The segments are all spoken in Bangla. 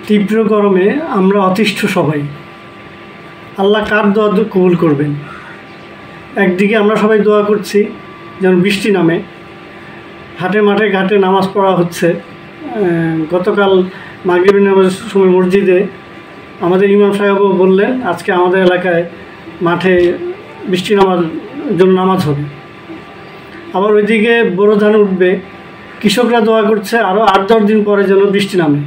তীব্র গরমে আমরা অতিষ্ঠ সবাই। আল্লাহ কার দোয়া কবুল করবেন? একদিকে আমরা সবাই দোয়া করছি যেন বৃষ্টি নামে, হাটে মাঠে ঘাটে নামাজ পড়া হচ্ছে। গতকাল মাগরিবের নামাজের সময় মসজিদে আমাদের ইমাম সাহেবও বললেন আজকে আমাদের এলাকায় মাঠে বৃষ্টি নামার জন্য নামাজ হবে। আবার ওইদিকে বোরো ধান উঠবে, কৃষকরা দোয়া করছে আরও 8-10 দিন পরে যেন বৃষ্টি নামে,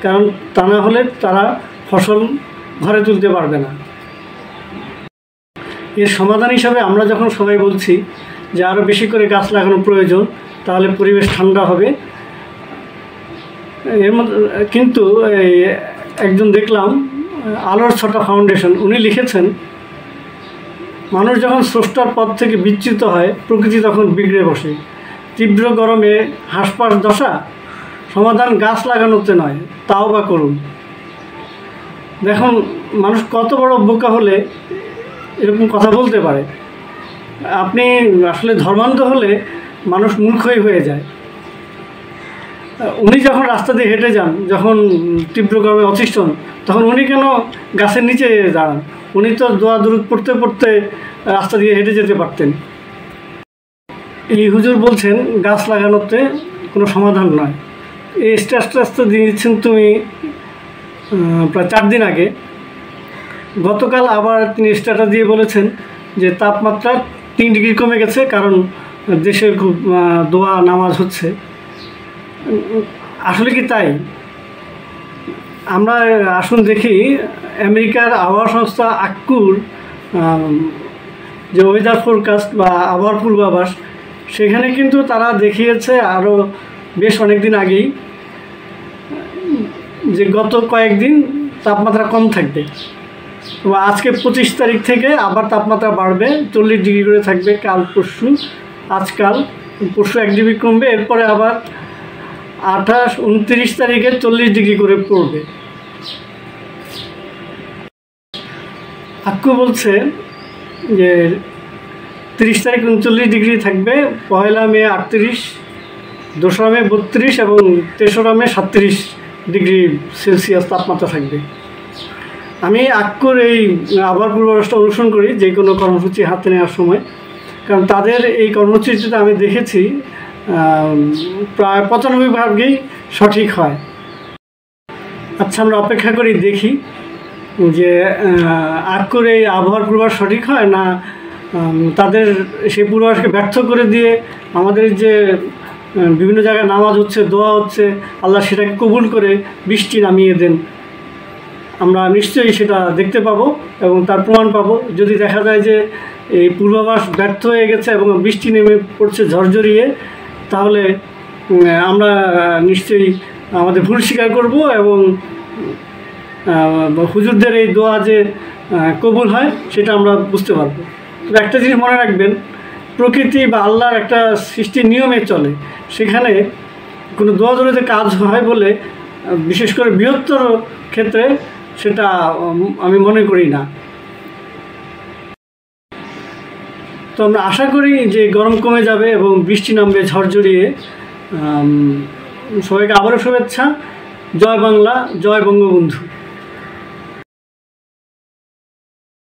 কারণ তা না হলে তারা ফসল ঘরে তুলতে পারবে না। এর সমাধান হিসাবে আমরা যখন সবাই বলছি যে আরও বেশি করে গাছ লাগানো প্রয়োজন, তাহলে পরিবেশ ঠান্ডা হবে। এর মধ্যে কিন্তু একজন দেখলাম আলোর ছটা ফাউন্ডেশন, উনি লিখেছেন মানুষ যখন স্রষ্টার পথ থেকে বিচ্যুত হয় প্রকৃতি তখন বিগড়ে বসে। তীব্র গরমে হাঁসফাঁস দশা, সমাধান গাছ লাগানোতে নয়, তাও বা করুন। দেখুন মানুষ কত বড় বোকা হলে এরকম কথা বলতে পারে। আপনি আসলে ধর্মান্ধ হলে মানুষ মূর্খই হয়ে যায়। উনি যখন রাস্তা দিয়ে হেঁটে যান, যখন তীব্র গরমে অতিষ্ঠ হন, তখন উনি কেন গাছের নিচে দাঁড়ান? উনি তো দোয়া দুরূদ পড়তে পড়তে রাস্তা দিয়ে হেঁটে যেতে পারতেন। এই হুজুর বলছেন গাছ লাগানোতে কোনো সমাধান নয়। এই স্ট্যাটাস দিয়েছেন তুমি প্রায় 4 দিন আগে। গতকাল আবার তিনি স্ট্যাটাস দিয়ে বলেছেন যে তাপমাত্রা 3 ডিগ্রি কমে গেছে, কারণ দেশে খুব দোয়া নামাজ হচ্ছে। আসলে কি তাই? আমরা আসুন দেখি আমেরিকার আবহাওয়া সংস্থা আক্কুর যে ওয়েদার ফোরকাস্ট বা আবহাওয়ার পূর্বাভাস, সেখানে কিন্তু তারা দেখিয়েছে আরও বেশ অনেক দিন আগেই যে গত কয়েকদিন তাপমাত্রা কম থাকবে। আজকে 25 তারিখ থেকে আবার তাপমাত্রা বাড়বে, 40 ডিগ্রি করে থাকবে কাল পরশু। আজকাল পরশু 1 ডিগ্রি কমবে, এরপরে আবার 28-29 তারিখে 40 ডিগ্রি করে পড়বে। আক্কু বলছে যে 30 তারিখ 39 ডিগ্রি থাকবে, 1 মে 38, 2 মে 32 এবং 3 মে 37 ডিগ্রি সেলসিয়াস তাপমাত্রা থাকবে। আমি আক্কুর এই আবহাওয়ার পূর্বাভাসটা অনুসরণ করি যে কোনো কর্মসূচি হাতে নেওয়ার সময়, কারণ তাদের এই কর্মসূচিটা আমি দেখেছি প্রায় 95% সঠিক হয়। আচ্ছা, আমরা অপেক্ষা করি দেখি যে আক্কুর এই আবহাওয়ার পূর্বাভাস সঠিক হয় না তাদের সেই পূর্বাভাসকে ব্যর্থ করে দিয়ে আমাদের যে বিভিন্ন জায়গায় নামাজ হচ্ছে, দোয়া হচ্ছে, আল্লাহ সেটাকে কবুল করে বৃষ্টি নামিয়ে দেন। আমরা নিশ্চয়ই সেটা দেখতে পাবো এবং তার প্রমাণ পাবো। যদি দেখা যায় যে এই পূর্বাভাস ব্যর্থ হয়ে গেছে এবং বৃষ্টি নেমে পড়ছে ঝরঝরিয়ে, তাহলে আমরা নিশ্চয়ই আমাদের ভুল স্বীকার করব এবং হুজুরদের এই দোয়া যে কবুল হয় সেটা আমরা বুঝতে পারবো। তবে একটা জিনিস মনে রাখবেন, প্রকৃতি বা আল্লাহর একটা সৃষ্টির নিয়মে চলে, সেখানে কোনো দোয়া দরুদে কাজ হয় বলে বিশেষ করে বৃহত্তর ক্ষেত্রে সেটা আমি মনে করি না। তো আমরা আশা করি যে গরম কমে যাবে এবং বৃষ্টি নামবে ঝরঝরিয়ে। সবাইকে আবারও শুভেচ্ছা। জয় বাংলা, জয় বঙ্গবন্ধু।